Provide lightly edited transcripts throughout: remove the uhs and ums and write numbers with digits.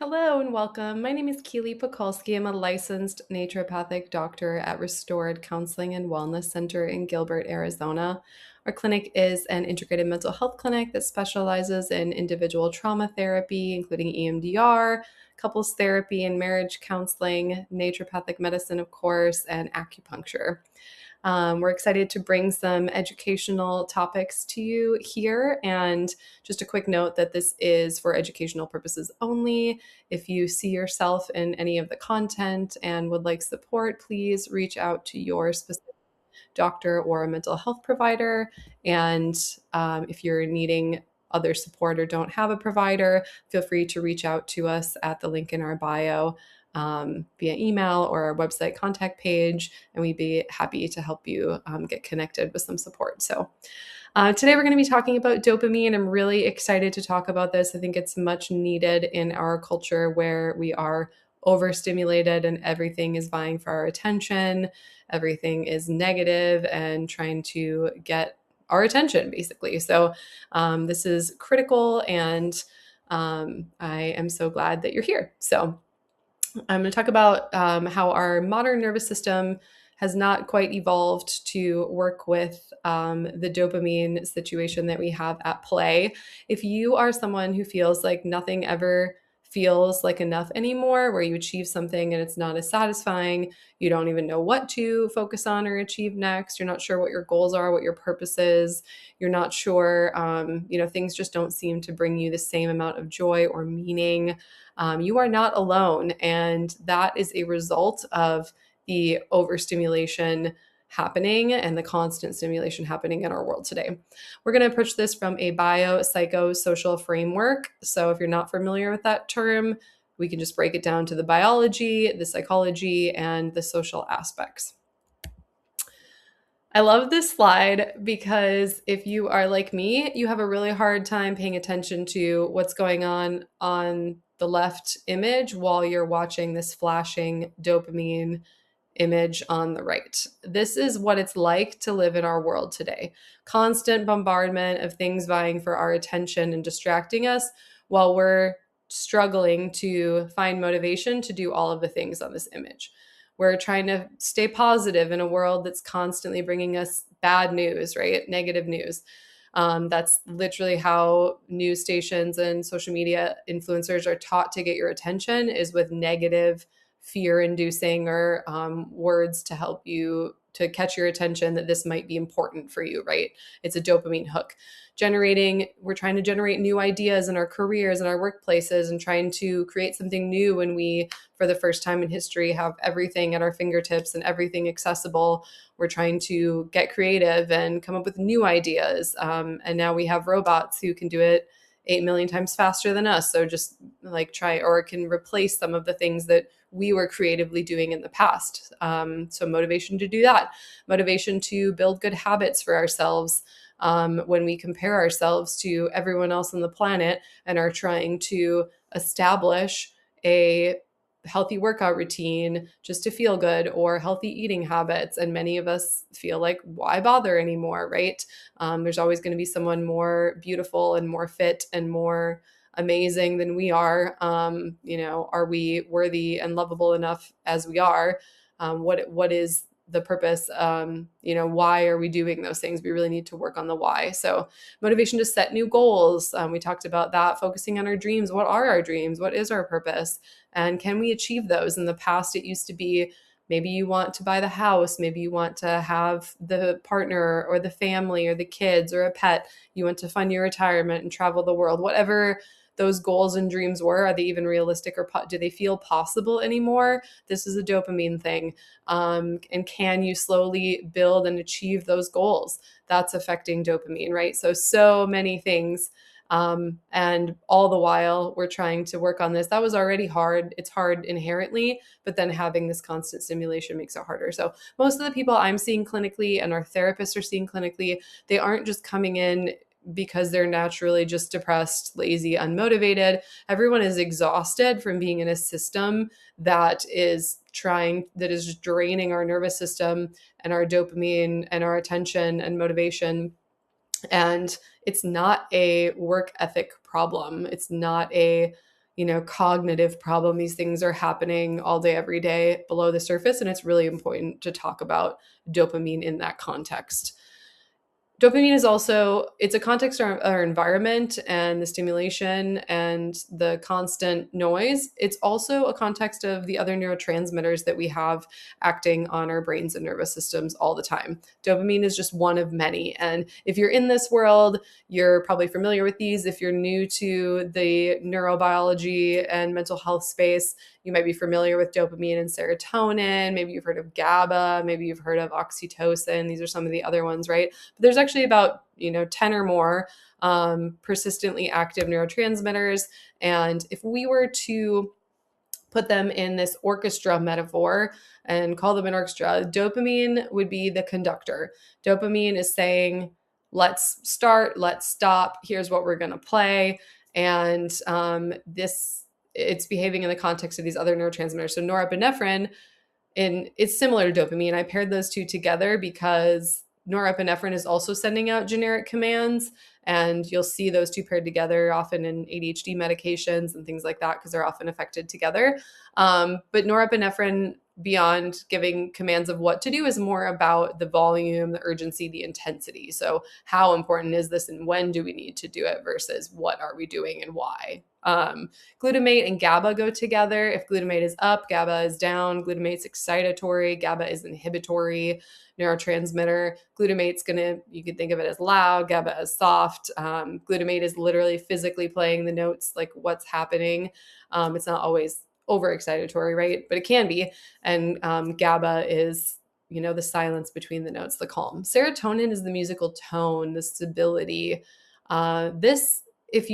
Hello and welcome. My name is Keely Puchalski. I'm a licensed naturopathic doctor at Restored Counseling and Wellness Center in Gilbert, Arizona. Our clinic is an integrated mental health clinic that specializes in individual trauma therapy, including EMDR, couples therapy and marriage counseling, naturopathic medicine, of course, and acupuncture. We're excited to bring some educational topics to you here. And just a quick note that this is for educational purposes only. If you see yourself in any of the content and would like support, please reach out to your specific doctor or a mental health provider. And if you're needing other support or don't have a provider, feel free to reach out to us at the link in our bio via email or our website contact page, and we'd be happy to help you get connected with some support. So today we're going to be talking about dopamine. I'm really excited to talk about this. I think it's much needed in our culture where we are overstimulated and everything is vying for our attention. Everything is negative and trying to get our attention, basically. So this is critical, and I am so glad that you're here. So I'm going to talk about how our modern nervous system has not quite evolved to work with the dopamine situation that we have at play. If you are someone who feels like nothing ever feels like enough anymore, where you achieve something and it's not as satisfying, you don't even know what to focus on or achieve next, you're not sure what your goals are, what your purpose is, you're not sure, things just don't seem to bring you the same amount of joy or meaning. You are not alone. And that is a result of the overstimulation happening and the constant stimulation happening in our world today. We're going to approach this from a biopsychosocial framework. So if you're not familiar with that term, we can just break it down to the biology, the psychology, and the social aspects. I love this slide because if you are like me, you have a really hard time paying attention to what's going on the left image while you're watching this flashing dopamine image on the right. This is what it's like to live in our world today. Constant bombardment of things vying for our attention and distracting us while we're struggling to find motivation to do all of the things on this image. We're trying to stay positive in a world that's constantly bringing us bad news, right? Negative news. That's literally how news stations and social media influencers are taught to get your attention, is with negative, fear-inducing or words to help you to catch your attention that this might be important for you, right? It's a dopamine hook. We're trying to generate new ideas in our careers and our workplaces and trying to create something new when we, for the first time in history, have everything at our fingertips and everything accessible. We're trying to get creative and come up with new ideas. And now we have robots who can do it 8 million times faster than us. So just try, or can replace some of the things that we were creatively doing in the past. So motivation to do that, motivation to build good habits for ourselves. When we compare ourselves to everyone else on the planet and are trying to establish a healthy workout routine just to feel good, or healthy eating habits. And many of us feel like, why bother anymore, right? There's always going to be someone more beautiful and more fit and more amazing than we are. Are we worthy and lovable enough as we are? What is the purpose? Why are we doing those things? We really need to work on the why. So motivation to set new goals. We talked about that, focusing on our dreams. What are our dreams? What is our purpose? And can we achieve those? In the past, it used to be, maybe you want to buy the house. Maybe you want to have the partner or the family or the kids or a pet. You want to fund your retirement and travel the world. Whatever those goals and dreams were, are they even realistic, or do they feel possible anymore? This is a dopamine thing. And can you slowly build and achieve those goals? That's affecting dopamine, right? So many things. And all the while we're trying to work on this. That was already hard. It's hard inherently, but then having this constant stimulation makes it harder. So most of the people I'm seeing clinically and our therapists are seeing clinically, they aren't just coming in because they're naturally just depressed, lazy, unmotivated. Everyone is exhausted from being in a system that is just draining our nervous system and our dopamine and our attention and motivation. And it's not a work ethic problem. It's not a cognitive problem. These things are happening all day, every day below the surface. And it's really important to talk about dopamine in that context. Dopamine is also, it's a context of our environment and the stimulation and the constant noise. It's also a context of the other neurotransmitters that we have acting on our brains and nervous systems all the time. Dopamine is just one of many. And if you're in this world, you're probably familiar with these. If you're new to the neurobiology and mental health space, you might be familiar with dopamine and serotonin. Maybe you've heard of GABA. Maybe you've heard of oxytocin. These are some of the other ones, right? But there's actually about 10 or more persistently active neurotransmitters. And if we were to put them in this orchestra metaphor and call them an orchestra, dopamine would be the conductor. Dopamine is saying, let's start, let's stop, here's what we're going to play. And it's behaving in the context of these other neurotransmitters. So norepinephrine, and it's similar to dopamine. I paired those two together because norepinephrine is also sending out generic commands, and you'll see those two paired together often in ADHD medications and things like that because they're often affected together. But norepinephrine, beyond giving commands of what to do, is more about the volume, the urgency, the intensity. So how important is this and when do we need to do it versus what are we doing and why? Glutamate and GABA go together. If glutamate is up, GABA is down. Glutamate's excitatory, GABA is inhibitory neurotransmitter. Glutamate's you could think of it as loud, GABA as soft. Glutamate is literally physically playing the notes, like what's happening. It's not always overexcitatory, right? But it can be. And GABA is, the silence between the notes, the calm. Serotonin is the musical tone, the stability. If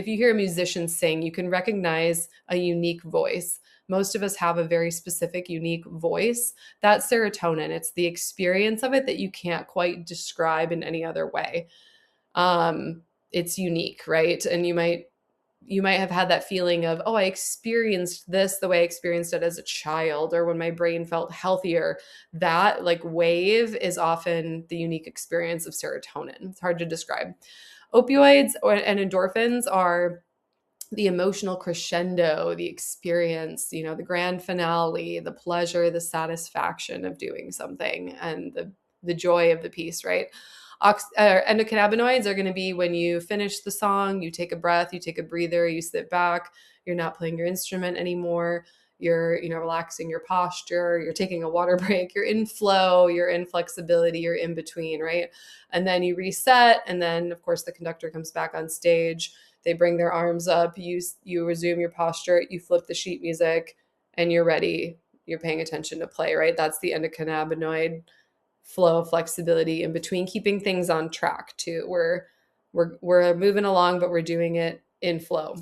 you hear a musician sing, you can recognize a unique voice. Most of us have a very specific, unique voice. That's serotonin. It's the experience of it that you can't quite describe in any other way. It's unique, right? And you might have had that feeling of, oh, I experienced this the way I experienced it as a child, or when my brain felt healthier. That wave is often the unique experience of serotonin. It's hard to describe. Opioids and endorphins are the emotional crescendo, the experience, the grand finale, the pleasure, the satisfaction of doing something, and the joy of the piece, right? Endocannabinoids are going to be when you finish the song, you take a breath, you take a breather, you sit back, you're not playing your instrument anymore, you're relaxing your posture, you're taking a water break, you're in flow, you're in flexibility, you're in between, right? And then you reset, and then of course the conductor comes back on stage. They bring their arms up, you resume your posture, you flip the sheet music, and you're ready. You're paying attention to play, right? That's the endocannabinoid flow, flexibility in between, keeping things on track too. We're moving along, but we're doing it in flow.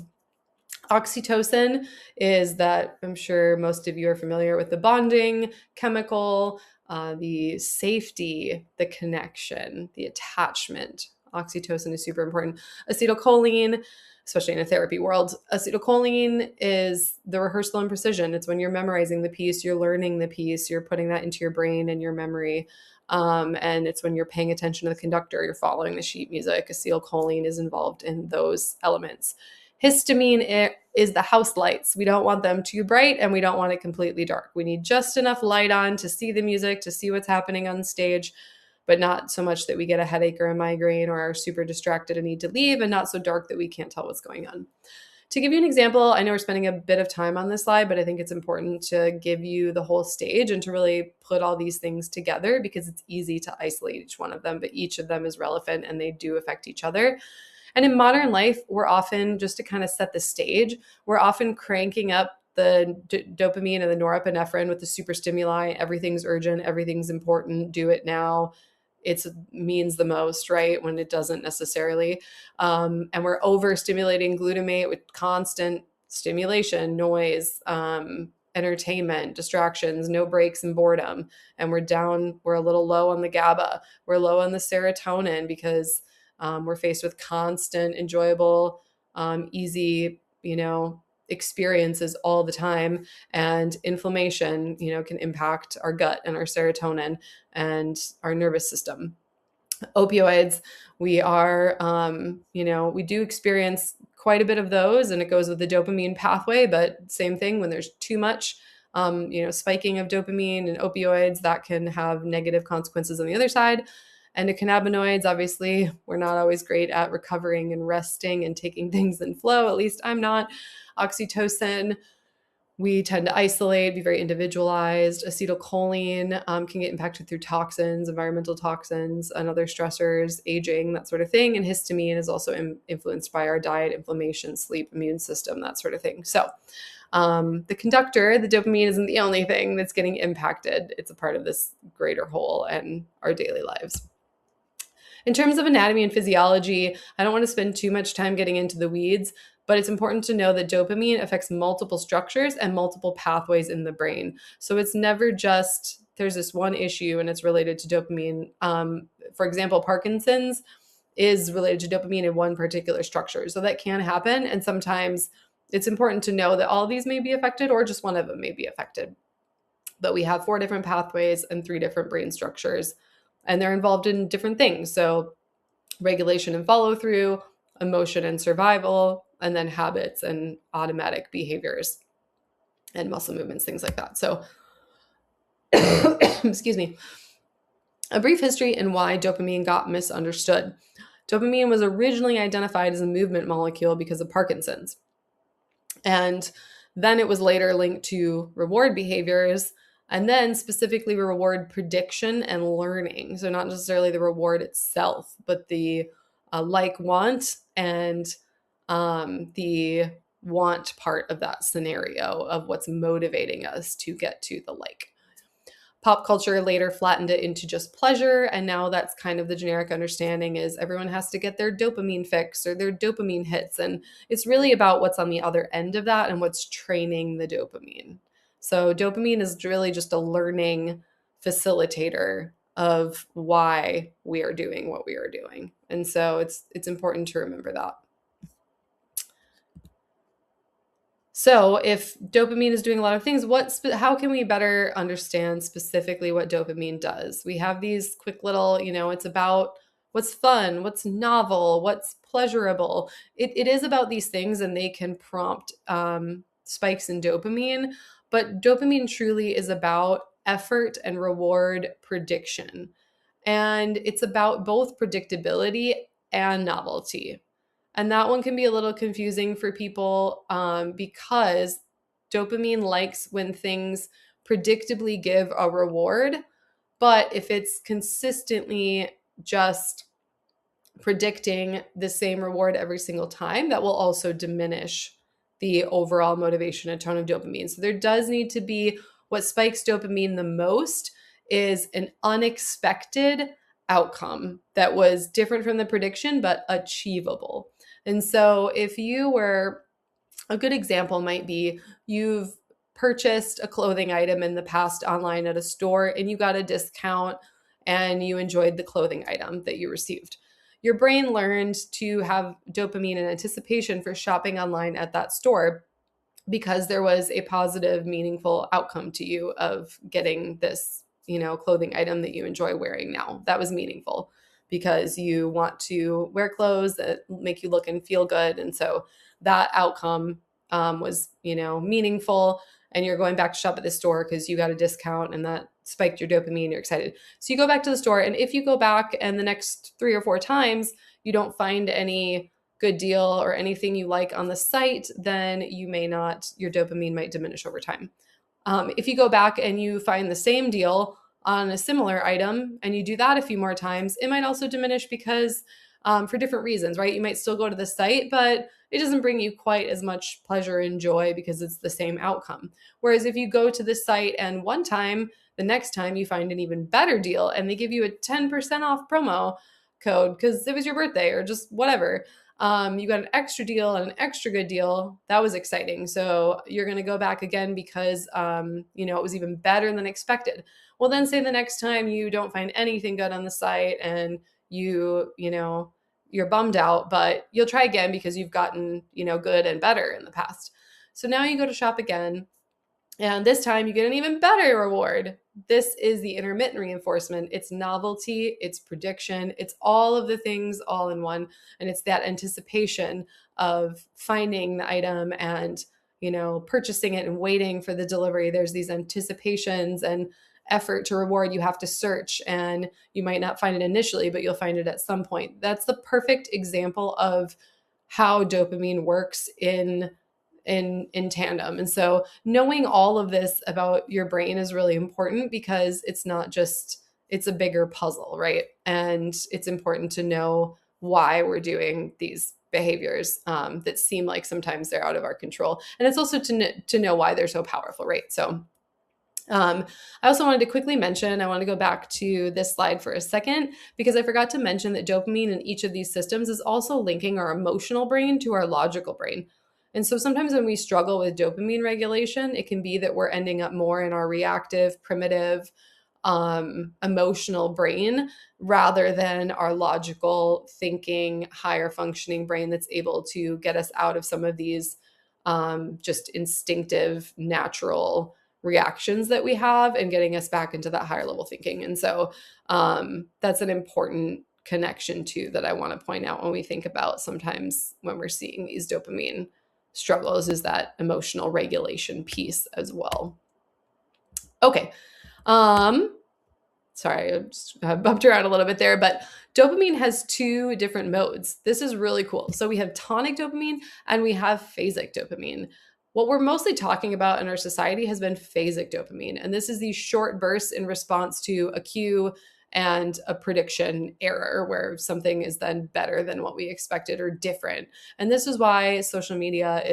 Oxytocin is that, I'm sure most of you are familiar with, the bonding chemical, the safety, the connection, the attachment. Oxytocin is super important. Acetylcholine, especially in a therapy world, acetylcholine is the rehearsal and precision. It's when you're memorizing the piece, you're learning the piece, you're putting that into your brain and your memory. And it's when you're paying attention to the conductor, you're following the sheet music. Acetylcholine is involved in those elements. Histamine is the house lights. We don't want them too bright and we don't want it completely dark. We need just enough light on to see the music, to see what's happening on stage, but not so much that we get a headache or a migraine or are super distracted and need to leave, and not so dark that we can't tell what's going on. To give you an example, I know we're spending a bit of time on this slide, but I think it's important to give you the whole stage and to really put all these things together, because it's easy to isolate each one of them, but each of them is relevant and they do affect each other. And in modern life, we're often, just to kind of set the stage, we're often cranking up the dopamine and the norepinephrine with the super stimuli. Everything's urgent, everything's important, do it now. It means the most, right? When it doesn't necessarily. And we're overstimulating glutamate with constant stimulation, noise, entertainment, distractions, no breaks, and boredom. And we're a little low on the GABA. We're low on the serotonin because we're faced with constant, enjoyable, easy, experiences all the time. And inflammation, can impact our gut and our serotonin and our nervous system. Opioids, we are, we do experience quite a bit of those, and it goes with the dopamine pathway, but same thing, when there's too much, spiking of dopamine and opioids, that can have negative consequences on the other side. Endocannabinoids, obviously, we're not always great at recovering and resting and taking things in flow. At least I'm not. Oxytocin, we tend to isolate, be very individualized. Acetylcholine can get impacted through toxins, environmental toxins, and other stressors, aging, that sort of thing. And histamine is also influenced by our diet, inflammation, sleep, immune system, that sort of thing. So the conductor, the dopamine, isn't the only thing that's getting impacted. It's a part of this greater whole and our daily lives. In terms of anatomy and physiology, I don't want to spend too much time getting into the weeds, but it's important to know that dopamine affects multiple structures and multiple pathways in the brain. So it's never just there's this one issue and it's related to dopamine. For example, Parkinson's is related to dopamine in one particular structure. So that can happen. And sometimes it's important to know that all of these may be affected or just one of them may be affected. But we have 4 different pathways and 3 different brain structures, and they're involved in different things. So regulation and follow through, emotion and survival, and then habits and automatic behaviors and muscle movements, things like that. So, excuse me. A brief history in why dopamine got misunderstood. Dopamine was originally identified as a movement molecule because of Parkinson's. And then it was later linked to reward behaviors, and then specifically reward prediction and learning. So not necessarily the reward itself, but the want and the want part of that scenario of what's motivating us to get to the like. Pop culture later flattened it into just pleasure, and now that's kind of the generic understanding is everyone has to get their dopamine fix or their dopamine hits, and it's really about what's on the other end of that and what's training the dopamine. So dopamine is really just a learning facilitator of why we are doing what we are doing, and so it's important to remember that. So if dopamine is doing a lot of things, how can we better understand specifically what dopamine does? We have these quick little, it's about what's fun, what's novel, what's pleasurable. It is about these things, and they can prompt spikes in dopamine, but dopamine truly is about effort and reward prediction. And it's about both predictability and novelty. And that one can be a little confusing for people because dopamine likes when things predictably give a reward. But if it's consistently just predicting the same reward every single time, that will also diminish the overall motivation and tone of dopamine. So there does need to be what spikes dopamine the most is an unexpected outcome that was different from the prediction, but achievable. And so if you were, a good example might be you've purchased a clothing item in the past online at a store and you got a discount and you enjoyed the clothing item that you received. Your brain learned to have dopamine in anticipation for shopping online at that store because there was a positive, meaningful outcome to you of getting this, clothing item that you enjoy wearing now. That was meaningful because you want to wear clothes that make you look and feel good. And so that outcome was, meaningful. And you're going back to shop at the store because you got a discount and that spiked your dopamine. You're excited. So you go back to the store. And if you go back and the next 3 or 4 times, you don't find any good deal or anything you like on the site, then your dopamine might diminish over time. If you go back and you find the same deal on a similar item and you do that a few more times, it might also diminish because for different reasons, right? You might still go to the site, but it doesn't bring you quite as much pleasure and joy because it's the same outcome. Whereas if you go to the site and one time, the next time you find an even better deal and they give you a 10% off promo code because it was your birthday or just whatever, you got an extra deal and an extra good deal. That was exciting. So you're going to go back again because, it was even better than expected. Well, then say the next time you don't find anything good on the site and you're bummed out, but you'll try again because you've gotten, good and better in the past. So now you go to shop again and this time you get an even better reward this is the intermittent reinforcement. It's novelty, it's prediction, it's all of the things all in one. And it's that anticipation of finding the item and, purchasing it and waiting for the delivery. There's these anticipations and effort to reward. You have to search, and you might not find it initially, but you'll find it at some point. That's the perfect example of how dopamine works in tandem. And so knowing all of this about your brain is really important, because it's not just, it's a bigger puzzle, right? And it's important to know why we're doing these behaviors that seem like sometimes they're out of our control. And it's also to know why they're so powerful, right? So I also wanted to quickly mention, I want to go back to this slide for a second, because I forgot to mention that dopamine in each of these systems is also linking our emotional brain to our logical brain. And so sometimes when we struggle with dopamine regulation, it can be that we're ending up more in our reactive, primitive, emotional brain rather than our logical thinking, higher functioning brain that's able to get us out of some of these just instinctive, natural reactions that we have and getting us back into that higher level thinking. And so that's an important connection too that I want to point out when we think about sometimes when we're seeing these dopamine struggles, is that emotional regulation piece as well. Okay. Sorry, I just bumped around a little bit there, but dopamine has two different modes. This is really cool. So we have tonic dopamine and we have phasic dopamine. What we're mostly talking about in our society has been phasic dopamine. And this is these short bursts in response to a cue and a prediction error where something is then better than what we expected or different. And this is why social media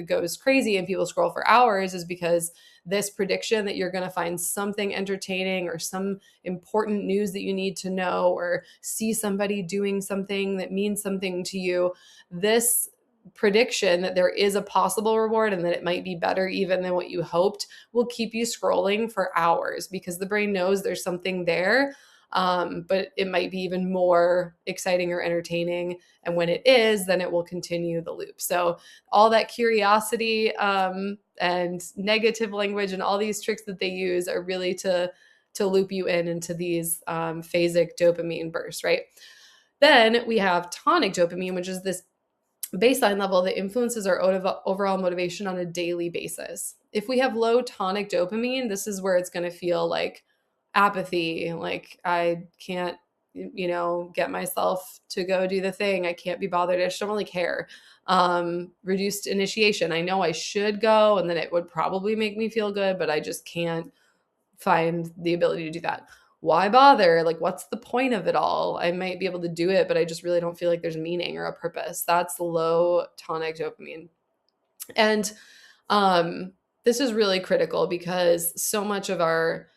goes crazy and people scroll for hours, is because this prediction that you're going to find something entertaining or some important news that you need to know, or see somebody doing something that means something to you, this prediction that there is a possible reward and that it might be better even than what you hoped, will keep you scrolling for hours, because the brain knows there's something there, but it might be even more exciting or entertaining. And when it is, then it will continue the loop. So all that curiosity and negative language and all these tricks that they use are really to loop you into these phasic dopamine bursts, right? Then we have tonic dopamine, which is this baseline level that influences our overall motivation on a daily basis. If we have low tonic dopamine, this is where it's going to feel like apathy, like I can't, get myself to go do the thing. I can't be bothered. I just don't really care. Reduced initiation. I know I should go, and then it would probably make me feel good, but I just can't find the ability to do that. Why bother? Like, what's the point of it all? I might be able to do it, but I just really don't feel like there's meaning or a purpose. That's low tonic dopamine. And this is really critical, because so much of our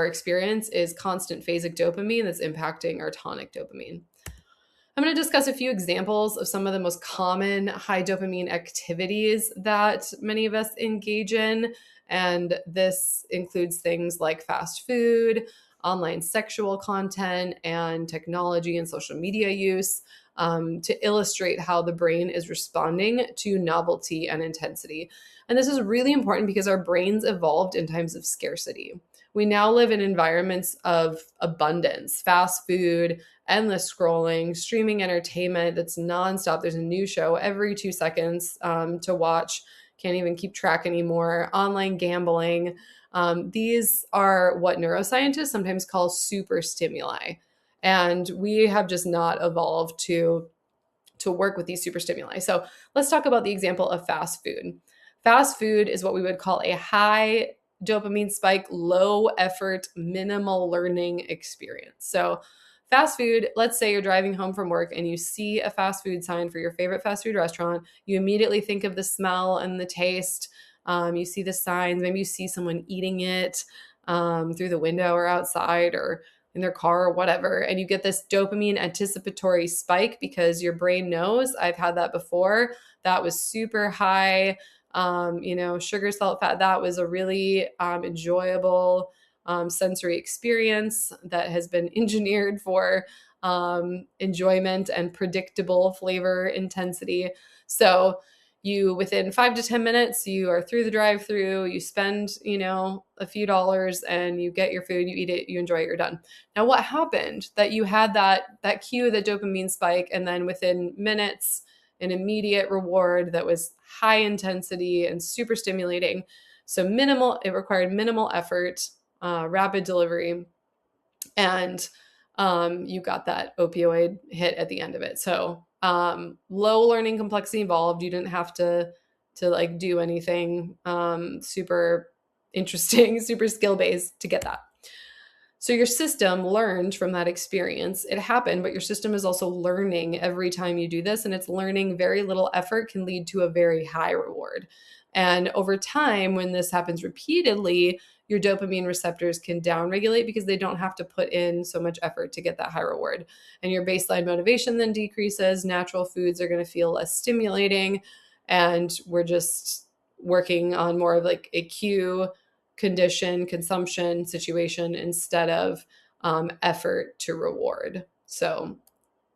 experience is constant phasic dopamine that's impacting our tonic dopamine. I'm going to discuss a few examples of some of the most common high dopamine activities that many of us engage in. And this includes things like fast food, online sexual content, and technology and social media use, to illustrate how the brain is responding to novelty and intensity. And this is really important because our brains evolved in times of scarcity. We now live in environments of abundance, fast food, endless scrolling, streaming entertainment that's nonstop. There's a new show every 2 seconds to watch. Can't even keep track anymore. Online gambling. These are what neuroscientists sometimes call super stimuli. And we have just not evolved to work with these super stimuli. So let's talk about the example of fast food. Fast food is what we would call a high dopamine spike, low effort, minimal learning experience. So fast food, let's say you're driving home from work and you see a fast food sign for your favorite fast food restaurant. You immediately think of the smell and the taste. You see the signs, maybe you see someone eating it through the window or outside or in their car or whatever. And you get this dopamine anticipatory spike because your brain knows, I've had that before. That was super high. Sugar, salt, fat, that was a really enjoyable sensory experience that has been engineered for enjoyment and predictable flavor intensity. So you, within 5 to 10 minutes, you are through the drive-through, you spend, a few dollars and you get your food, you eat it, you enjoy it, you're done. Now, what happened that you had that cue, the dopamine spike, and then within minutes, an immediate reward that was high intensity and super stimulating. So it required minimal effort, rapid delivery, and you got that opioid hit at the end of it. So low learning complexity involved. You didn't have to like do anything super interesting, super skill based to get that. So your system learned from that experience. It happened, but your system is also learning every time you do this, and it's learning very little effort can lead to a very high reward. And over time, when this happens repeatedly, your dopamine receptors can downregulate because they don't have to put in so much effort to get that high reward. And your baseline motivation then decreases. Natural foods are going to feel less stimulating. And we're just working on more of like a cue, condition, consumption situation instead of effort to reward. So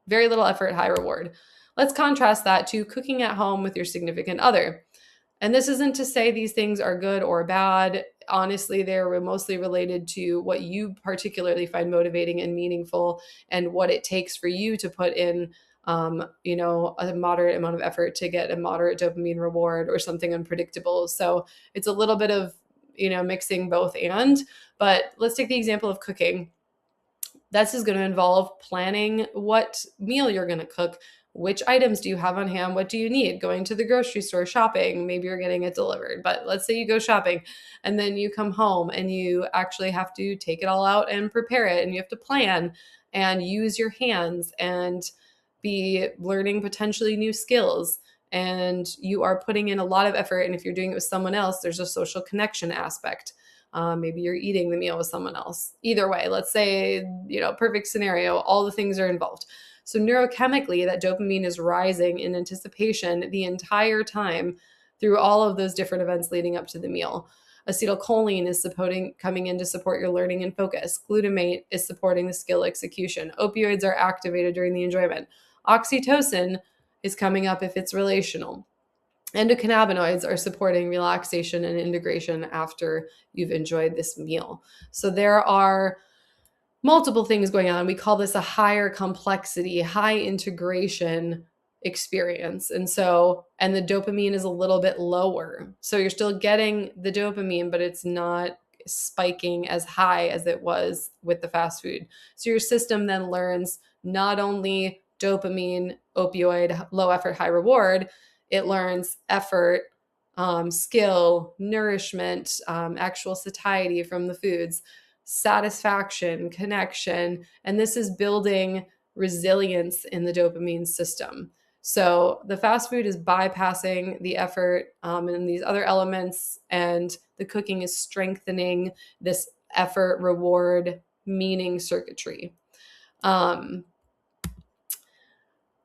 very little effort, high reward. Let's contrast that to cooking at home with your significant other. And this isn't to say these things are good or bad. Honestly, they're mostly related to what you particularly find motivating and meaningful, and what it takes for you to put in, a moderate amount of effort to get a moderate dopamine reward or something unpredictable. So it's a little bit of, mixing both but let's take the example of cooking. This is going to involve planning what meal you're going to cook. Which items do you have on hand? What do you need? Going to the grocery store, shopping, maybe you're getting it delivered, but let's say you go shopping and then you come home and you actually have to take it all out and prepare it, and you have to plan and use your hands and be learning potentially new skills. And you are putting in a lot of effort. And if you're doing it with someone else, there's a social connection aspect. Maybe you're eating the meal with someone else. Either way, let's say, perfect scenario, all the things are involved. So neurochemically, that dopamine is rising in anticipation the entire time through all of those different events leading up to the meal. Acetylcholine is coming in to support your learning and focus. Glutamate is supporting the skill execution. Opioids are activated during the enjoyment. Oxytocin is coming up if it's relational. Endocannabinoids are supporting relaxation and integration after you've enjoyed this meal. So there are multiple things going on. We call this a higher complexity, high integration experience. And the dopamine is a little bit lower. So you're still getting the dopamine, but it's not spiking as high as it was with the fast food. So your system then learns not only dopamine, opioid, low effort, high reward, it learns effort, skill, nourishment, actual satiety from the foods, satisfaction, connection, and this is building resilience in the dopamine system. So the fast food is bypassing the effort and these other elements, and the cooking is strengthening this effort, reward, meaning circuitry.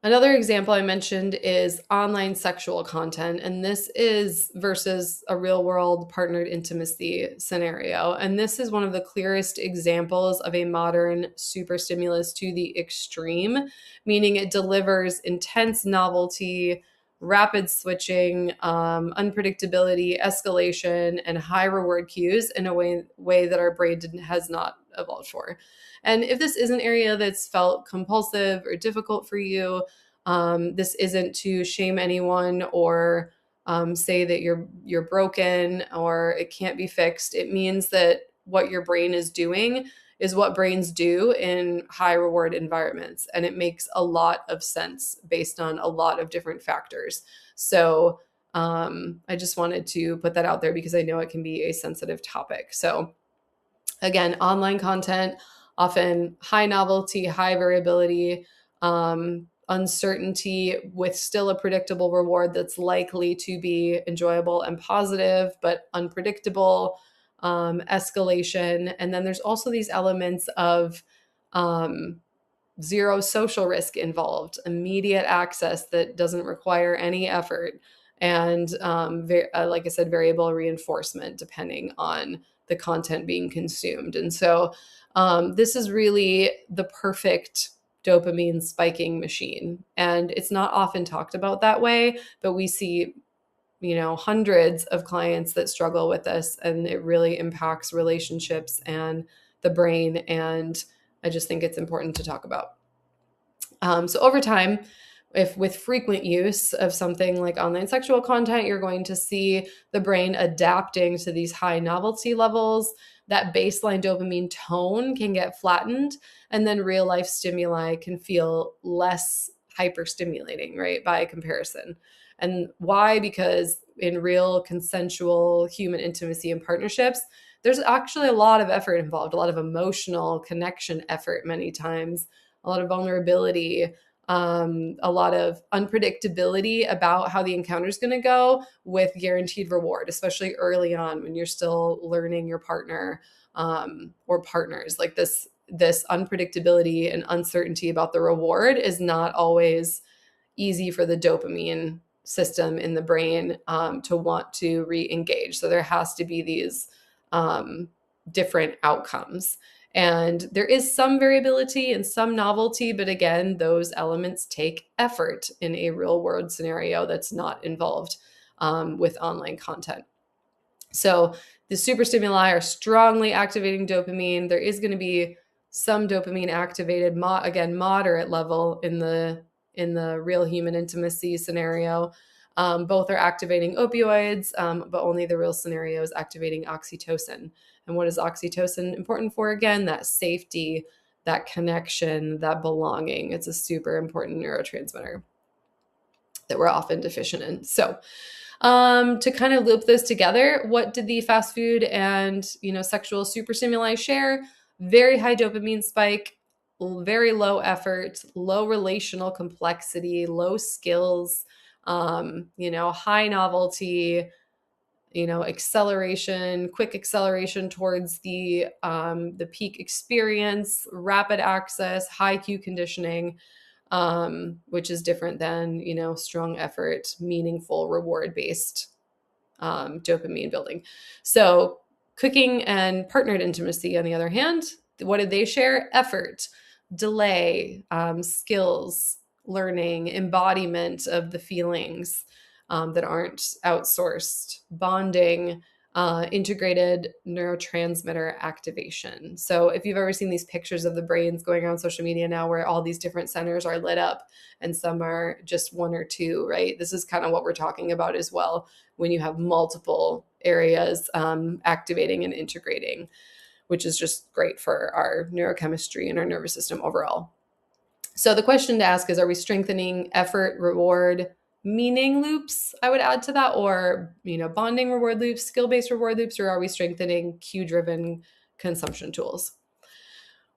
Another example I mentioned is online sexual content, and this is versus a real world partnered intimacy scenario. And this is one of the clearest examples of a modern super stimulus to the extreme, meaning it delivers intense novelty, rapid switching, unpredictability, escalation, and high reward cues in a way that our brain has not evolved for. And if this is an area that's felt compulsive or difficult for you, this isn't to shame anyone or say that you're broken or it can't be fixed. It means that what your brain is doing is what brains do in high reward environments. And it makes a lot of sense based on a lot of different factors. So I just wanted to put that out there because I know it can be a sensitive topic. So again, online content, often high novelty, high variability, uncertainty with still a predictable reward that's likely to be enjoyable and positive, but unpredictable, escalation. And then there's also these elements of zero social risk involved, immediate access that doesn't require any effort, and like I said, variable reinforcement depending on the content being consumed. And so this is really the perfect dopamine spiking machine. And it's not often talked about that way, but we see hundreds of clients that struggle with this, and it really impacts relationships and the brain. And I just think it's important to talk about. So over time, if with frequent use of something like online sexual content, you're going to see the brain adapting to these high novelty levels. That baseline dopamine tone can get flattened, and then real life stimuli can feel less hyperstimulating, right, by comparison. And why? Because in real consensual human intimacy and partnerships, there's actually a lot of effort involved, a lot of emotional connection effort many times, a lot of vulnerability, a lot of unpredictability about how the encounter is going to go, with guaranteed reward, especially early on when you're still learning your partner, or partners. Like this unpredictability and uncertainty about the reward is not always easy for the dopamine system in the brain to want to re-engage. So there has to be these different outcomes. And there is some variability and some novelty, but again, those elements take effort in a real world scenario that's not involved with online content. So the super stimuli are strongly activating dopamine. There is going to be some dopamine activated, again, moderate level in the real human intimacy scenario. Both are activating opioids, but only the real scenario is activating oxytocin. And what is oxytocin important for? Again, that safety, that connection, that belonging. It's a super important neurotransmitter that we're often deficient in. So to kind of loop those together, what did the fast food and sexual super stimuli share? Very high dopamine spike, very low effort, low relational complexity, low skills, high novelty, acceleration, quick acceleration towards the peak experience, rapid access, high cue conditioning, which is different than, strong effort, meaningful reward-based dopamine building. So cooking and partnered intimacy, on the other hand, what did they share? Effort, delay, skills, learning, embodiment of the feelings that aren't outsourced, bonding, integrated neurotransmitter activation. So if you've ever seen these pictures of the brains going around social media now where all these different centers are lit up and some are just one or two, right? This is kind of what we're talking about as well when you have multiple areas activating and integrating, which is just great for our neurochemistry and our nervous system overall. So the question to ask is, are we strengthening effort, reward, meaning loops, I would add to that, or, bonding reward loops, skill-based reward loops, or are we strengthening cue-driven consumption tools?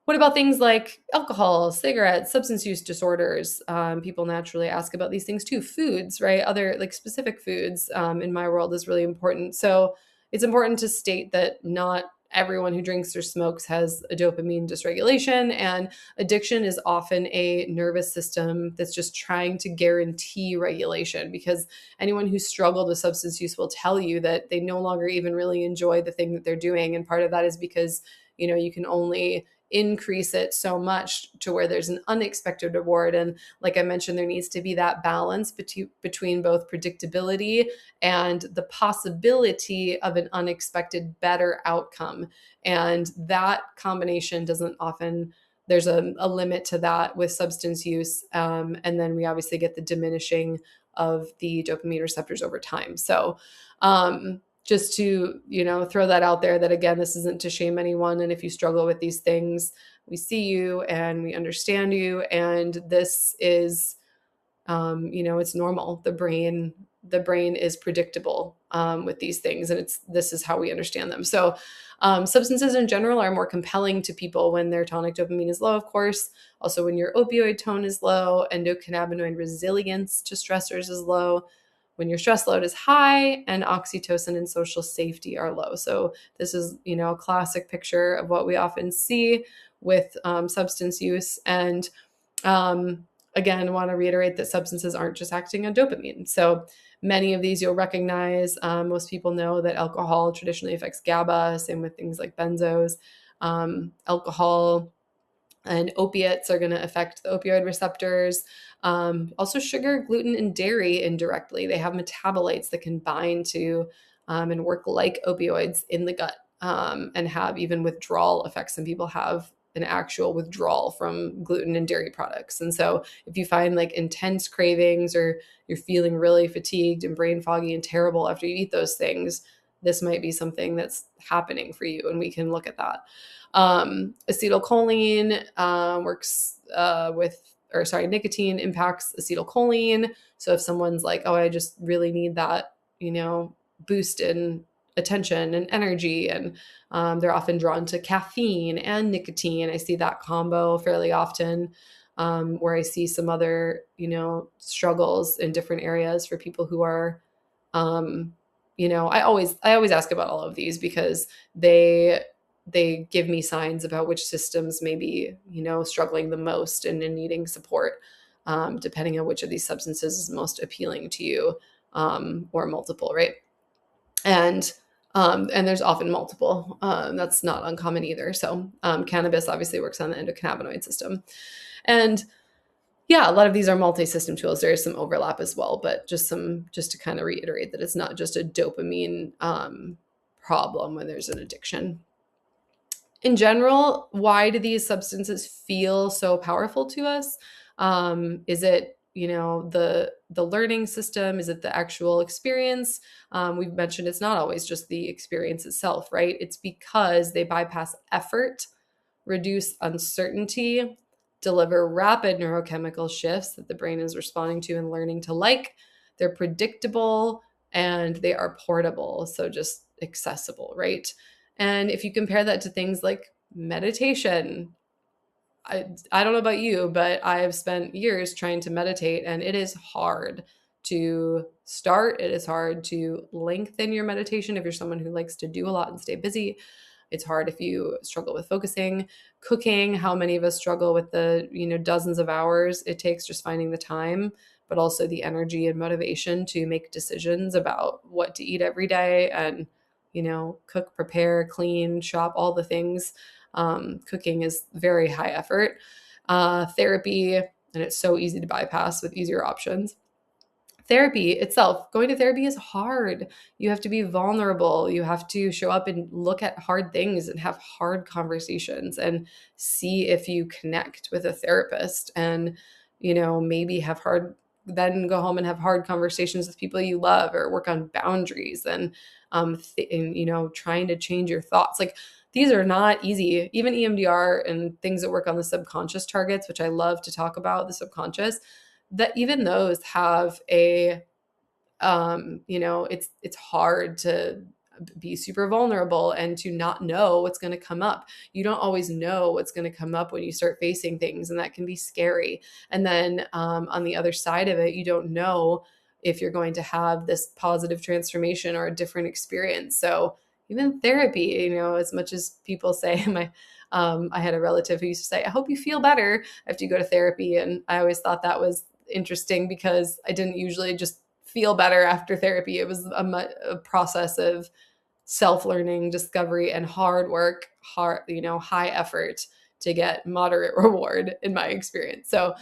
What about things like alcohol, cigarettes, substance use disorders? People naturally ask about these things too. Foods, right? Other like specific foods in my world is really important. So it's important to state that not everyone who drinks or smokes has a dopamine dysregulation, and addiction is often a nervous system that's just trying to guarantee regulation, because anyone who's struggled with substance use will tell you that they no longer even really enjoy the thing that they're doing. And part of that is because, you can only increase it so much to where there's an unexpected reward. And like I mentioned, there needs to be that balance between both predictability and the possibility of an unexpected better outcome. And that combination doesn't often, there's a limit to that with substance use. And then we obviously get the diminishing of the dopamine receptors over time. So just to, throw that out there, that again, this isn't to shame anyone. And if you struggle with these things, we see you and we understand you. And this is, it's normal. The brain is predictable with these things. And this is how we understand them. So substances in general are more compelling to people when their tonic dopamine is low, of course. Also, when your opioid tone is low, endocannabinoid resilience to stressors is low, when your stress load is high, and oxytocin and social safety are low. So this is, a classic picture of what we often see with substance use. And again, I want to reiterate that substances aren't just acting on dopamine. So many of these you'll recognize. Most people know that alcohol traditionally affects GABA, same with things like benzos. Alcohol And opiates are going to affect the opioid receptors. Also, sugar, gluten, and dairy indirectly. They have metabolites that can bind to and work like opioids in the gut, and have even withdrawal effects. Some people have an actual withdrawal from gluten and dairy products. And so if you find like intense cravings, or you're feeling really fatigued and brain foggy and terrible after you eat those things, this might be something that's happening for you, and we can look at that. Acetylcholine works nicotine impacts acetylcholine. So if someone's like, oh, I just really need that, boost in attention and energy, and they're often drawn to caffeine and nicotine. I see that combo fairly often, where I see some other, struggles in different areas for people who are, I always ask about all of these because they give me signs about which systems may be, struggling the most and in needing support, depending on which of these substances is most appealing to you, or multiple, right? And there's often multiple. That's not uncommon either. So cannabis obviously works on the endocannabinoid system. And yeah, a lot of these are multi-system tools. There is some overlap as well, but just to kind of reiterate that it's not just a dopamine problem when there's an addiction. In general, why do these substances feel so powerful to us? Is it, the learning system? Is it the actual experience? We've mentioned it's not always just the experience itself, right? It's because they bypass effort, reduce uncertainty, deliver rapid neurochemical shifts that the brain is responding to and learning to like. They're predictable and they are portable, so just accessible, right? And if you compare that to things like meditation, I don't know about you, but I've spent years trying to meditate, and it is hard to start. It is hard to lengthen your meditation if you're someone who likes to do a lot and stay busy. It's hard if you struggle with focusing. Cooking, how many of us struggle with the, dozens of hours it takes just finding the time, but also the energy and motivation to make decisions about what to eat every day and, cook, prepare, clean, shop, all the things. Cooking is very high effort. Therapy, and it's so easy to bypass with easier options. Therapy itself, going to therapy is hard. You have to be vulnerable. You have to show up and look at hard things and have hard conversations and see if you connect with a therapist, and, maybe then go home and have hard conversations with people you love, or work on boundaries and, trying to change your thoughts. Like, these are not easy. Even EMDR and things that work on the subconscious targets, which I love to talk about, the subconscious, that even those have a, it's hard to be super vulnerable and to not know what's going to come up. You don't always know what's going to come up when you start facing things, and that can be scary. And then on the other side of it, you don't know if you're going to have this positive transformation or a different experience. So even therapy, as much as people say, I had a relative who used to say, I hope you feel better after you go to therapy. And I always thought that was interesting because I didn't usually just feel better after therapy. It was a process of self-learning, discovery, and hard work, high effort to get moderate reward in my experience. So,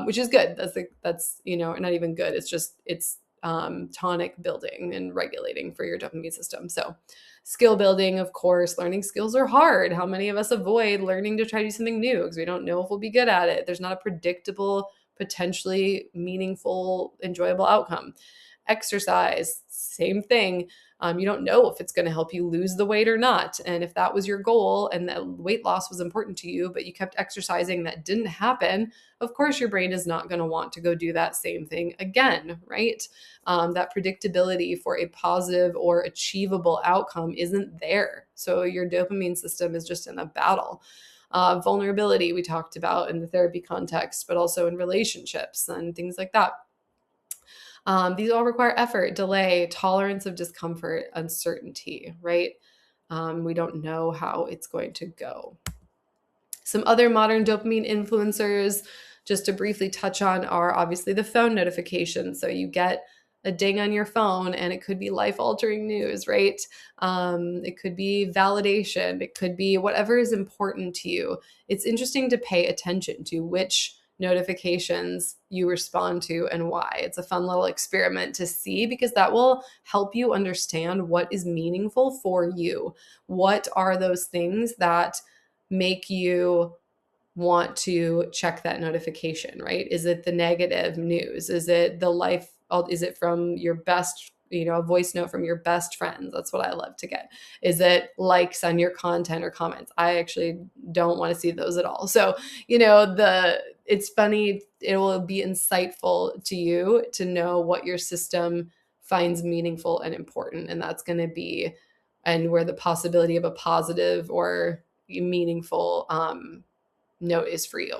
which is good. That's not even good. It's tonic building and regulating for your dopamine system. So skill building, of course, learning skills are hard. How many of us avoid learning to try to do something new because we don't know if we'll be good at it? There's not a predictable, potentially meaningful, enjoyable outcome. Exercise, same thing. You don't know if it's going to help you lose the weight or not. And if that was your goal and that weight loss was important to you, but you kept exercising, that didn't happen, of course, your brain is not going to want to go do that same thing again, right? That predictability for a positive or achievable outcome isn't there. So your dopamine system is just in a battle. Vulnerability, we talked about in the therapy context, but also in relationships and things like that. These all require effort, delay, tolerance of discomfort, uncertainty, right? We don't know how it's going to go. Some other modern dopamine influencers, just to briefly touch on, are obviously the phone notifications. So you get a ding on your phone, and it could be life-altering news, right? It could be validation. It could be whatever is important to you. It's interesting to pay attention to which notifications you respond to and why. It's a fun little experiment to see, because that will help you understand what is meaningful for you. What are those things that make you want to check that notification, right? Is it the negative news? Is it the life? Is it from your best, a voice note from your best friends? That's what I love to get. Is it likes on your content or comments? I actually don't want to see those at all. So, it's funny. It will be insightful to you to know what your system finds meaningful and important. And that's going to be, and where the possibility of a positive or meaningful, note is for you.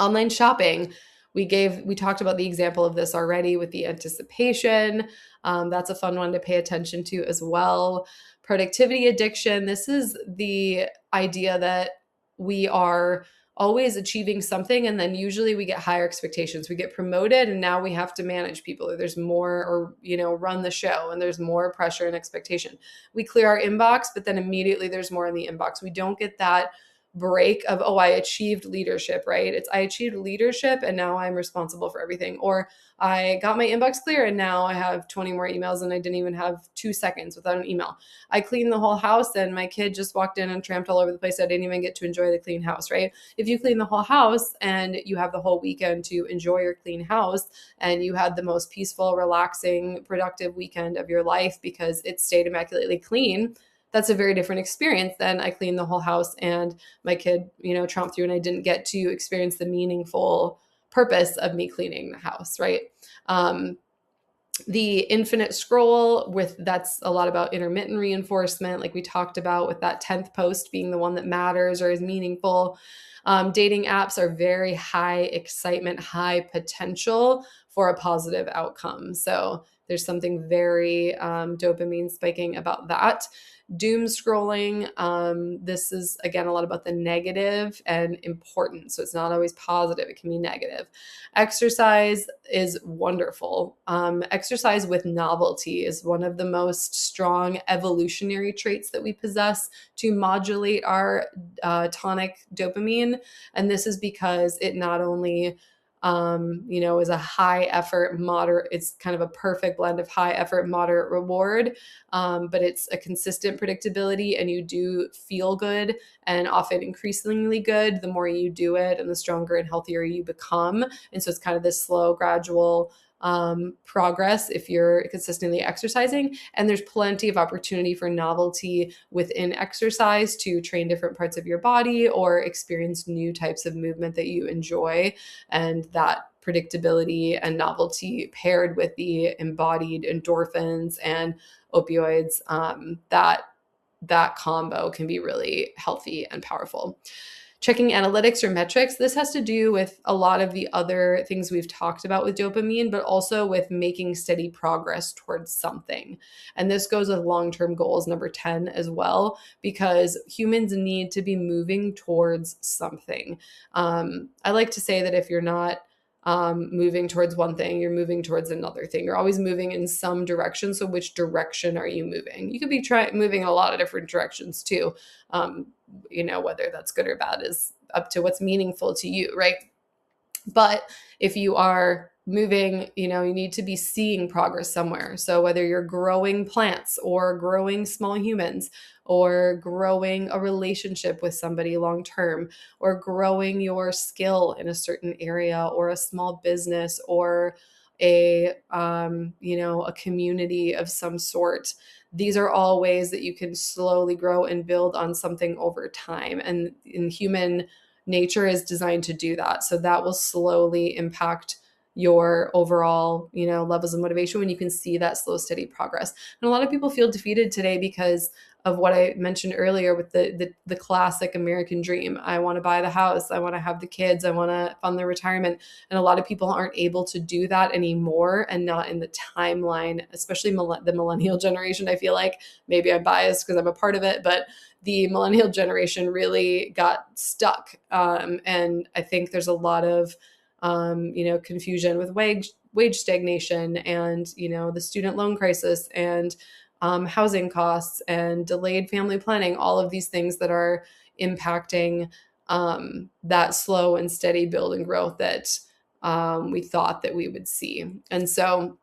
Online shopping, we talked about the example of this already with the anticipation. That's a fun one to pay attention to as well. Productivity addiction, this is the idea that we are always achieving something, and then usually we get higher expectations. We get promoted, and now we have to manage people, or there's more, or run the show, and there's more pressure and expectation. We clear our inbox, but then immediately there's more in the inbox. We don't get that break of, oh, I achieved leadership, right? It's I achieved leadership and now I'm responsible for everything. Or I got my inbox clear and now I have 20 more emails and I didn't even have 2 seconds without an email. I cleaned the whole house and my kid just walked in and tramped all over the place. I didn't even get to enjoy the clean house, right? If you clean the whole house and you have the whole weekend to enjoy your clean house, and you had the most peaceful, relaxing, productive weekend of your life because it stayed immaculately clean, that's a very different experience than I cleaned the whole house and my kid, tromped through and I didn't get to experience the meaningful purpose of me cleaning the house, right? The infinite scroll, that's a lot about intermittent reinforcement, like we talked about with that 10th post being the one that matters or is meaningful. Dating apps are very high excitement, high potential for a positive outcome. So there's something very dopamine spiking about that. Doom scrolling, this is, again, a lot about the negative and important. So it's not always positive. It can be negative. Exercise is wonderful. Exercise with novelty is one of the most strong evolutionary traits that we possess to modulate our tonic dopamine. And this is because it not only is a high effort, moderate, it's kind of a perfect blend of high effort, moderate reward. But it's a consistent predictability, and you do feel good, and often increasingly good the more you do it and the stronger and healthier you become. And so it's kind of this slow, gradual progress if you're consistently exercising. And there's plenty of opportunity for novelty within exercise to train different parts of your body or experience new types of movement that you enjoy. And that predictability and novelty paired with the embodied endorphins and opioids, that combo can be really healthy and powerful. Checking analytics or metrics, this has to do with a lot of the other things we've talked about with dopamine, but also with making steady progress towards something. And this goes with long-term goals, number 10 as well, because humans need to be moving towards something. I like to say that if you're not moving towards one thing, you're moving towards another thing. You're always moving in some direction. So which direction are you moving? You could be moving in a lot of different directions too. Whether that's good or bad is up to what's meaningful to you, right? But if you are moving, you need to be seeing progress somewhere. So whether you're growing plants or growing small humans or growing a relationship with somebody long term or growing your skill in a certain area or a small business or a community of some sort, these are all ways that you can slowly grow and build on something over time. And in human nature is designed to do that. So that will slowly impact your overall, levels of motivation when you can see that slow, steady progress. And a lot of people feel defeated today because of what I mentioned earlier with the classic American dream. I want to buy the house. I want to have the kids. I want to fund their retirement. And a lot of people aren't able to do that anymore, and not in the timeline, especially the millennial generation. I feel like maybe I'm biased because I'm a part of it, but the millennial generation really got stuck. And I think there's a lot of confusion with wage stagnation and, the student loan crisis and housing costs and delayed family planning, all of these things that are impacting that slow and steady build and growth that we thought that we would see. And so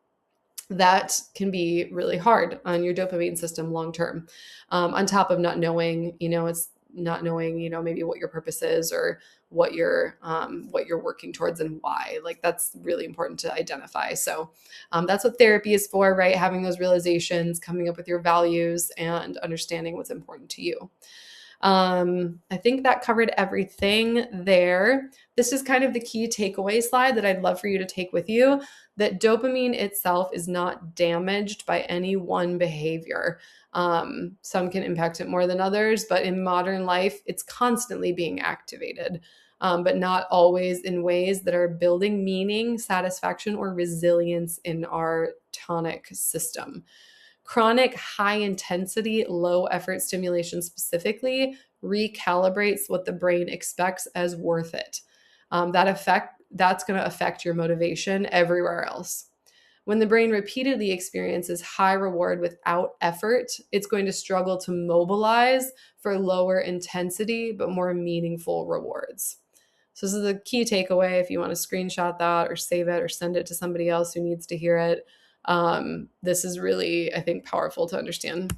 that can be really hard on your dopamine system long term. On top of not knowing, it's not knowing, maybe what your purpose is or what you're working towards and why. Like that's really important to identify. So that's what therapy is for, right? Having those realizations, coming up with your values, and understanding what's important to you. I think that covered everything there. This is kind of the key takeaway slide that I'd love for you to take with you, that dopamine itself is not damaged by any one behavior. Some can impact it more than others, but in modern life, it's constantly being activated, but not always in ways that are building meaning, satisfaction, or resilience in our tonic system. Chronic high intensity, low effort stimulation specifically recalibrates what the brain expects as worth it. That's going to affect your motivation everywhere else. When the brain repeatedly experiences high reward without effort, it's going to struggle to mobilize for lower intensity but more meaningful rewards. So this is a key takeaway if you want to screenshot that or save it or send it to somebody else who needs to hear it. This is really, I think, powerful to understand.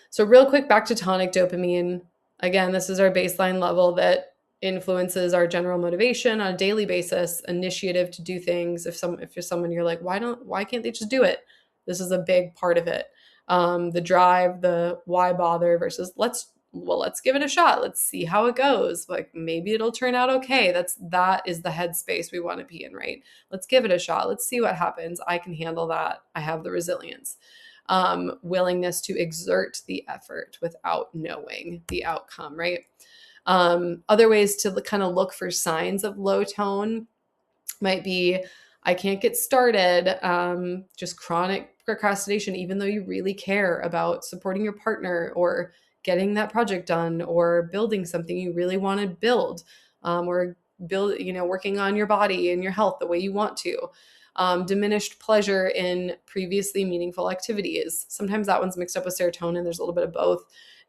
So real quick, back to tonic dopamine. Again, this is our baseline level that influences our general motivation on a daily basis, initiative to do things. If you're someone you're like, why can't they just do it? This is a big part of it. The drive, the why bother versus let's give it a shot. Let's see how it goes. Like maybe it'll turn out okay. That is the headspace we want to be in, right? Let's give it a shot. Let's see what happens. I can handle that. I have the resilience. Willingness to exert the effort without knowing the outcome, right? Other ways to kind of look for signs of low tone might be, I can't get started, just chronic procrastination, even though you really care about supporting your partner or getting that project done or building something you really want to build, or working on your body and your health the way you want to. Diminished pleasure in previously meaningful activities. Sometimes that one's mixed up with serotonin. There's a little bit of both.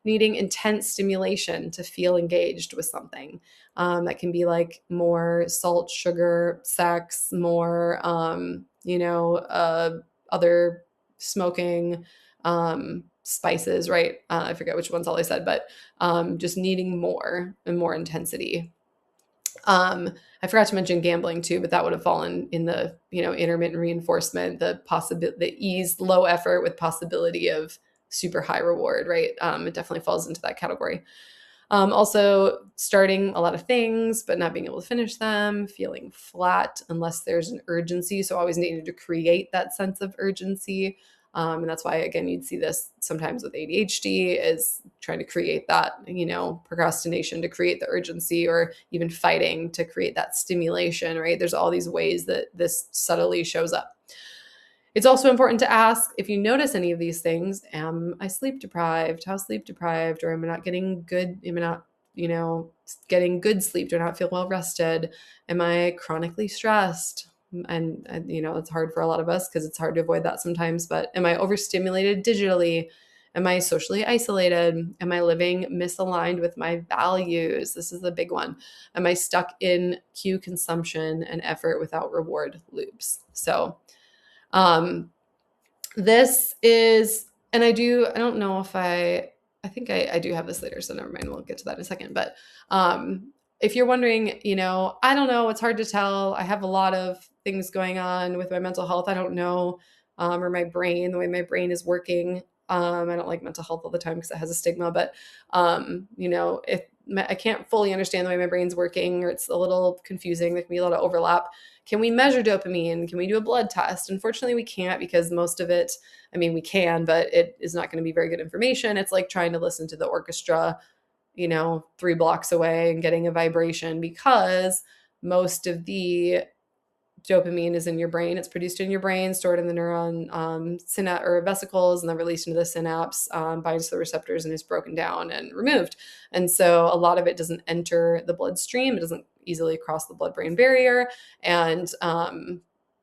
Needing intense stimulation to feel engaged with something. That can be like more salt, sugar, sex, more, other smoking, spices, right? I forget which ones all I said, but just needing more and more intensity. I forgot to mention gambling too, but that would have fallen in the, intermittent reinforcement, the ease, low effort with possibility of super high reward, right? It definitely falls into that category. Also starting a lot of things, but not being able to finish them, feeling flat unless there's an urgency. So always needing to create that sense of urgency. And that's why, again, you'd see this sometimes with ADHD is trying to create that, procrastination to create the urgency or even fighting to create that stimulation, right? There's all these ways that this subtly shows up. It's also important to ask if you notice any of these things. Am I sleep deprived? How sleep deprived? Or am I not getting good? Am I not, getting good sleep? Do I not feel well rested? Am I chronically stressed? And it's hard for a lot of us because it's hard to avoid that sometimes, but am I overstimulated digitally? Am I socially isolated? Am I living misaligned with my values? This is a big one. Am I stuck in cue consumption and effort without reward loops? So, this is, and I don't know if I think I do have this later, so never mind. We'll get to that in a second. But, if you're wondering, I don't know, it's hard to tell. I have a lot of things going on with my mental health. I don't know, or my brain, the way my brain is working. I don't like mental health all the time because it has a stigma, but, if I can't fully understand the way my brain's working, or it's a little confusing, there can be a lot of overlap. Can we measure dopamine? Can we do a blood test? Unfortunately, we can't because most of it, we can, but it is not going to be very good information. It's like trying to listen to the orchestra 3 blocks away and getting a vibration, because most of the dopamine is in your brain. It's produced in your brain, stored in the neuron synapse or vesicles, and then released into the synapse, binds to the receptors, and is broken down and removed. And so a lot of it doesn't enter the bloodstream. It doesn't easily cross the blood-brain barrier. And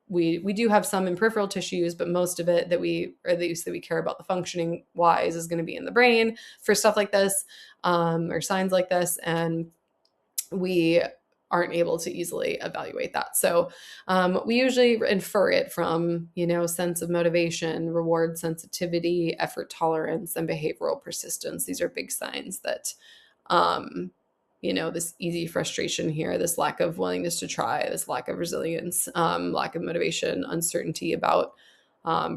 we do have some in peripheral tissues, but most of it that we, or at least that we care about the functioning wise, is going to be in the brain for stuff like this, or signs like this. And we aren't able to easily evaluate that. So we usually infer it from, sense of motivation, reward sensitivity, effort tolerance, and behavioral persistence. These are big signs that, this easy frustration here, this lack of willingness to try, this lack of resilience, lack of motivation, uncertainty about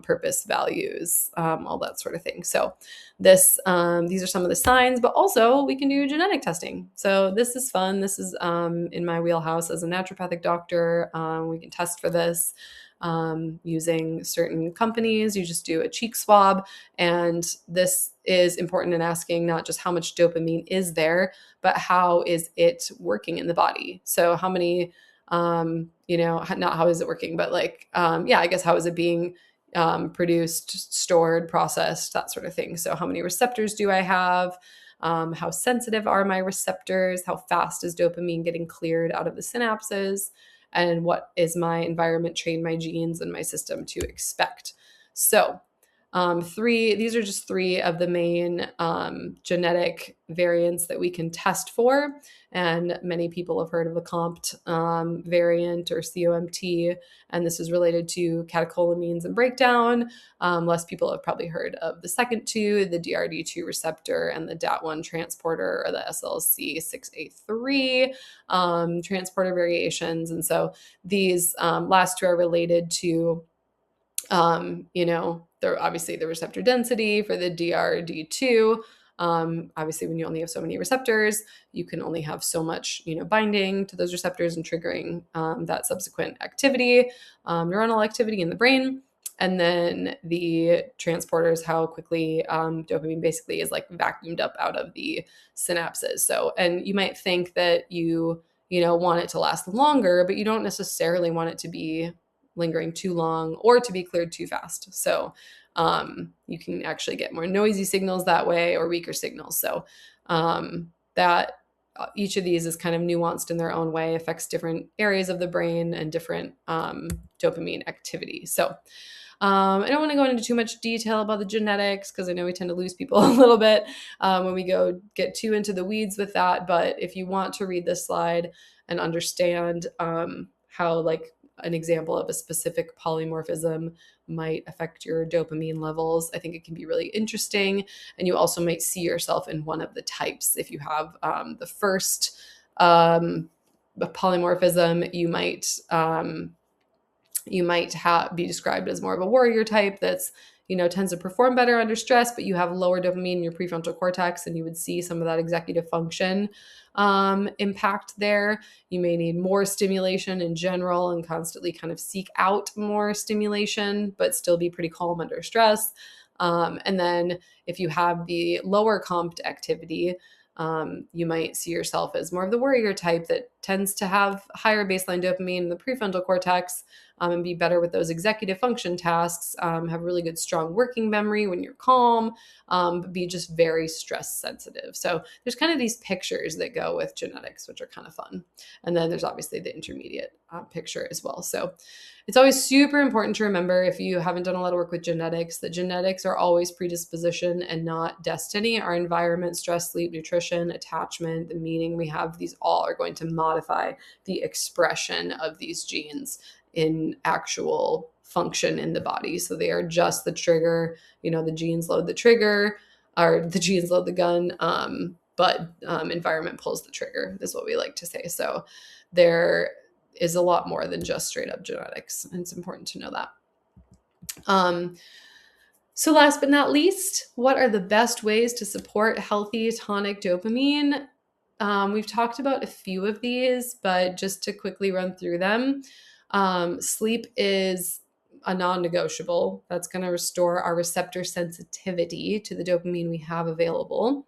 purpose, values, all that sort of thing. So these are some of the signs, but also we can do genetic testing. So this is fun. This is in my wheelhouse as a naturopathic doctor. We can test for this using certain companies. You just do a cheek swab. And this is important in asking not just how much dopamine is there, but how is it working in the body? So how many, not how is it working, but I guess how is it being produced, stored, processed, that sort of thing. So how many receptors do I have? How sensitive are my receptors? How fast is dopamine getting cleared out of the synapses? And what is my environment trained my genes and my system to expect? So these are just three of the main genetic variants that we can test for. And many people have heard of the COMT variant or COMT, and this is related to catecholamines and breakdown. Less people have probably heard of the second two, the DRD2 receptor and the DAT1 transporter, or the SLC6A3 transporter variations. And so these last two are related to they're obviously the receptor density for the DRD2. Obviously, when you only have so many receptors, you can only have so much, binding to those receptors and triggering that subsequent activity, neuronal activity in the brain. And then the transporters, how quickly dopamine basically is vacuumed up out of the synapses. So, and you might think that you want it to last longer, but you don't necessarily want it to be lingering too long or to be cleared too fast. So you can actually get more noisy signals that way or weaker signals. So that each of these is kind of nuanced in their own way, affects different areas of the brain and different dopamine activity. So I don't want to go into too much detail about the genetics because I know we tend to lose people a little bit when we get too into the weeds with that. But if you want to read this slide and understand how an example of a specific polymorphism might affect your dopamine levels, I think it can be really interesting. And you also might see yourself in one of the types. If you have the first polymorphism, you might be described as more of a warrior type that's tends to perform better under stress, but you have lower dopamine in your prefrontal cortex, and you would see some of that executive function impact there. You may need more stimulation in general and constantly kind of seek out more stimulation, but still be pretty calm under stress. And then if you have the lower COMT activity, you might see yourself as more of the warrior type that tends to have higher baseline dopamine in the prefrontal cortex and be better with those executive function tasks, have really good, strong working memory when you're calm, but be just very stress sensitive. So there's kind of these pictures that go with genetics, which are kind of fun. And then there's obviously the intermediate picture as well. So it's always super important to remember, if you haven't done a lot of work with genetics, that genetics are always predisposition and not destiny. Our environment, stress, sleep, nutrition, attachment, the meaning we have, these all are going to modify the expression of these genes in actual function in the body. So they are just the trigger, the genes load the trigger, or the genes load the gun, but environment pulls the trigger, is what we like to say. So there is a lot more than just straight up genetics. And it's important to know that. So last but not least, what are the best ways to support healthy tonic dopamine? We've talked about a few of these, but just to quickly run through them, sleep is a non-negotiable. That's going to restore our receptor sensitivity to the dopamine we have available.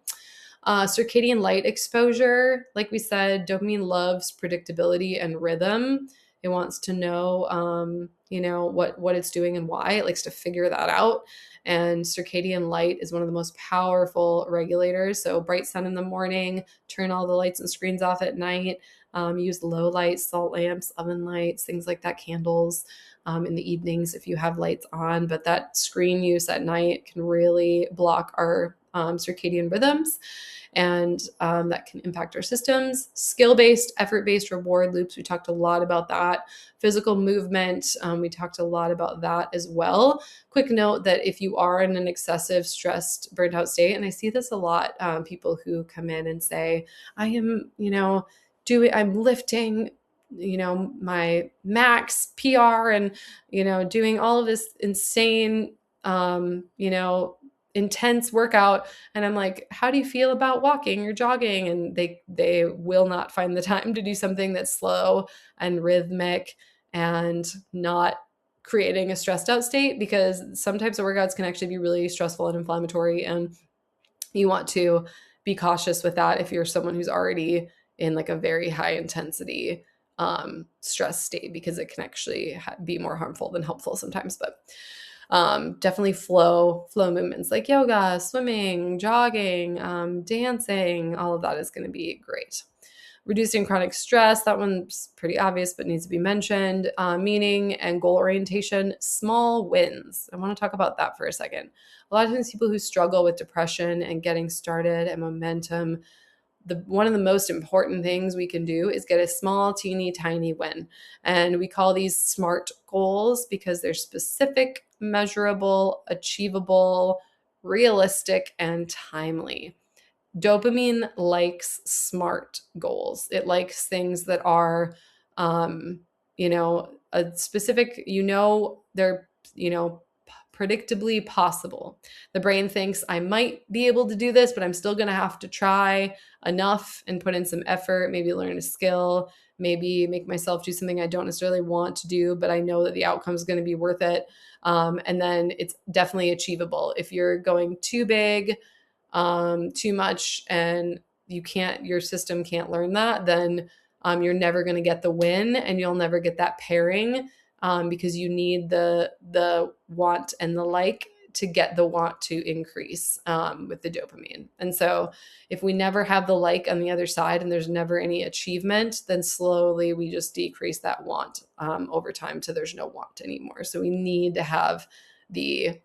Circadian light exposure, like we said, dopamine loves predictability and rhythm. It wants to know, what it's doing and why. It likes to figure that out. And circadian light is one of the most powerful regulators. So bright sun in the morning, turn all the lights and screens off at night, use low light, salt lamps, oven lights, things like that, candles. In the evenings if you have lights on, but that screen use at night can really block our circadian rhythms, and that can impact our systems. Skill-based, effort-based reward loops, we talked a lot about that. Physical movement, we talked a lot about that as well. Quick note that if you are in an excessive, stressed, burnt out state, and I see this a lot, people who come in and say, I am, I'm lifting my max PR and, doing all of this insane, intense workout. And I'm like, how do you feel about walking or jogging? And they will not find the time to do something that's slow and rhythmic and not creating a stressed out state, because some types of workouts can actually be really stressful and inflammatory. And you want to be cautious with that if you're someone who's already in like a very high intensity stress state, because it can actually be more harmful than helpful sometimes. But definitely flow movements like yoga, swimming, jogging, dancing, all of that is going to be great. Reducing chronic stress, that one's pretty obvious but needs to be mentioned. Meaning and goal orientation, small wins. I want to talk about that for a second. A lot of times people who struggle with depression and getting started and momentum, one of the most important things we can do is get a small, teeny, tiny win. And we call these SMART goals because they're specific, measurable, achievable, realistic, and timely. Dopamine likes SMART goals. It likes things that are, a specific, they're, predictably possible. The brain thinks I might be able to do this, but I'm still going to have to try enough and put in some effort, maybe learn a skill, maybe make myself do something I don't necessarily want to do, but I know that the outcome is going to be worth it. And then it's definitely achievable. If you're going too big, too much, and your system can't learn that, then you're never going to get the win, and you'll never get that pairing, because you need the want and the like to get the want to increase with the dopamine. And so if we never have the like on the other side and there's never any achievement, then slowly we just decrease that want over time till there's no want anymore. So we need to have the,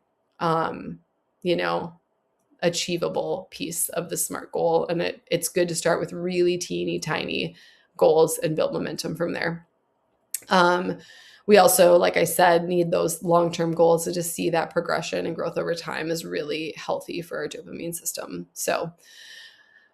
achievable piece of the SMART goal. And it's good to start with really teeny tiny goals and build momentum from there. We also, like I said, need those long-term goals to just see that progression and growth over time is really healthy for our dopamine system. So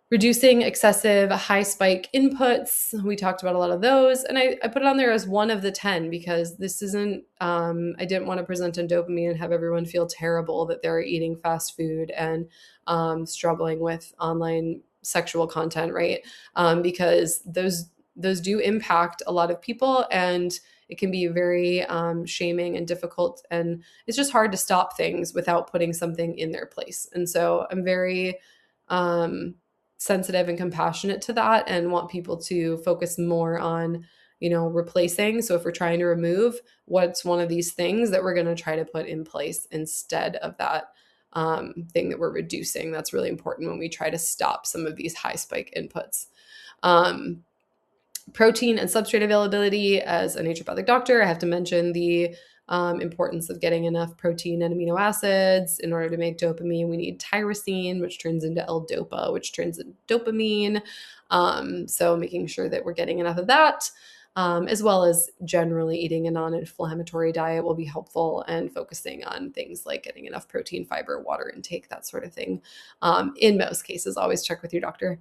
reducing excessive high spike inputs. We talked about a lot of those. And I put it on there as one of the 10 because this isn't, I didn't want to present on dopamine and have everyone feel terrible that they're eating fast food and struggling with online sexual content, right? Because those do impact a lot of people, and it can be very shaming and difficult. And it's just hard to stop things without putting something in their place. And so I'm very sensitive and compassionate to that, and want people to focus more on, replacing. So if we're trying to remove, what's one of these things that we're going to try to put in place instead of that thing that we're reducing? That's really important when we try to stop some of these high spike inputs. Protein and substrate availability. As a naturopathic doctor, I have to mention the importance of getting enough protein and amino acids. In order to make dopamine, we need tyrosine, which turns into L-DOPA, which turns into dopamine. So making sure that we're getting enough of that, as well as generally eating a non-inflammatory diet will be helpful, and focusing on things like getting enough protein, fiber, water intake, that sort of thing. In most cases, always check with your doctor.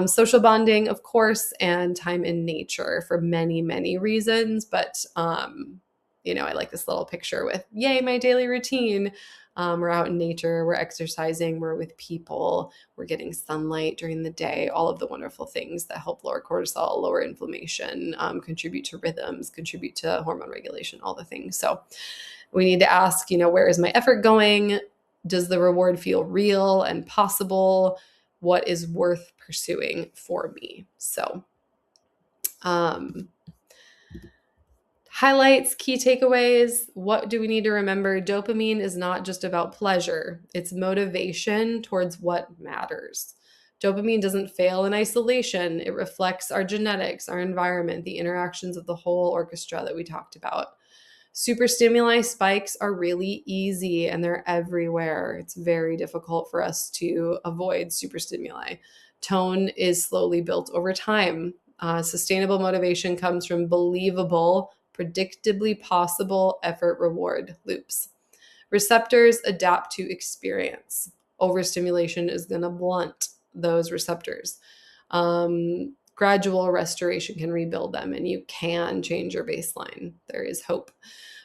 Social bonding, of course, and time in nature for many, many reasons. But I like this little picture with, yay, my daily routine. We're out in nature, we're exercising, we're with people, we're getting sunlight during the day, all of the wonderful things that help lower cortisol, lower inflammation, contribute to rhythms, contribute to hormone regulation, all the things. So we need to ask, where is my effort going? Does the reward feel real and possible? What is worth pursuing for me? So, Highlights, key takeaways. What do we need to remember? Dopamine is not just about pleasure, it's motivation towards what matters. Dopamine doesn't fail in isolation. It reflects our genetics, our environment, the interactions of the whole orchestra that we talked about. Superstimuli spikes are really easy and they're everywhere. It's very difficult for us to avoid superstimuli. Tone is slowly built over time. Sustainable motivation comes from believable, predictably possible effort reward loops. Receptors adapt to experience. Overstimulation is going to blunt those receptors. Gradual restoration can rebuild them, and you can change your baseline. There is hope.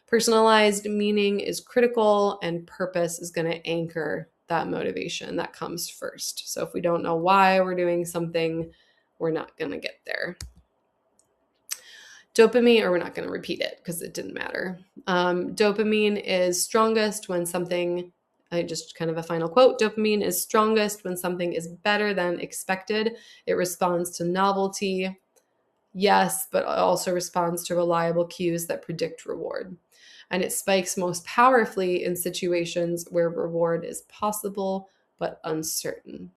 Personalized meaning is critical, and purpose is going to anchor that motivation. That comes first. So if we don't know why we're doing something, we're not going to get there. Dopamine, or we're not going to repeat it because it didn't matter. Dopamine is strongest when something, just kind of a final quote, dopamine is strongest when something is better than expected. It responds to novelty, yes, but also responds to reliable cues that predict reward. And it spikes most powerfully in situations where reward is possible but uncertain.